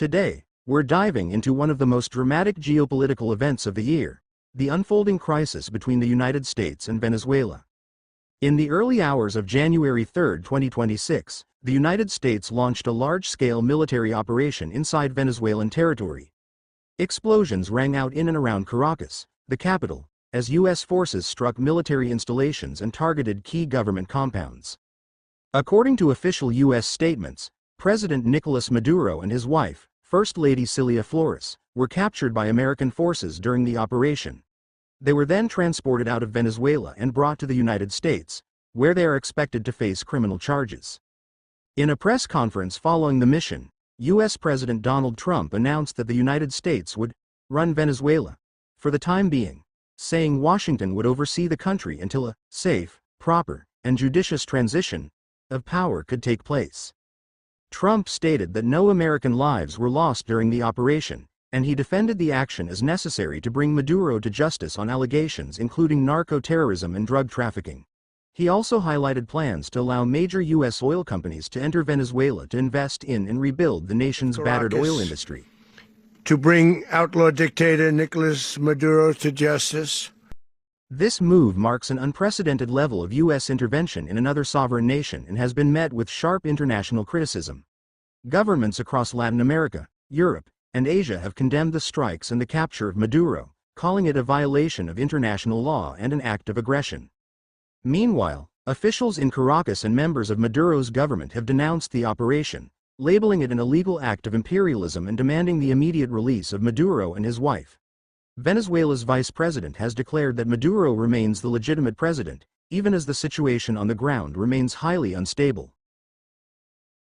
Today, we're diving into one of the most dramatic geopolitical events of the year, the unfolding crisis between the United States and Venezuela. In the early hours of January 3, 2026, the United States launched a large-scale military operation inside Venezuelan territory. Explosions rang out in and around Caracas, the capital, as U.S. forces struck military installations and targeted key government compounds. According to official U.S. statements, President Nicolas Maduro and his wife, First Lady Cilia Flores, were captured by American forces during the operation. They were then transported out of Venezuela and brought to the United States, where they are expected to face criminal charges. In a press conference following the mission, U.S. President Donald Trump announced that the United States would run Venezuela for the time being, saying Washington would oversee the country until a safe, proper, and judicious transition of power could take place. Trump stated that no American lives were lost during the operation, and he defended the action as necessary to bring Maduro to justice on allegations including narco-terrorism and drug trafficking. He also highlighted plans to allow major U.S. oil companies to enter Venezuela to invest in and rebuild the nation's battered oil industry. To bring outlaw dictator Nicolas Maduro to justice. This move marks an unprecedented level of U.S. intervention in another sovereign nation and has been met with sharp international criticism. Governments across Latin America, Europe, and Asia have condemned the strikes and the capture of Maduro, calling it a violation of international law and an act of aggression. Meanwhile, officials in Caracas and members of Maduro's government have denounced the operation, labeling it an illegal act of imperialism and demanding the immediate release of Maduro and his wife. Venezuela's vice president has declared that Maduro remains the legitimate president, even as the situation on the ground remains highly unstable.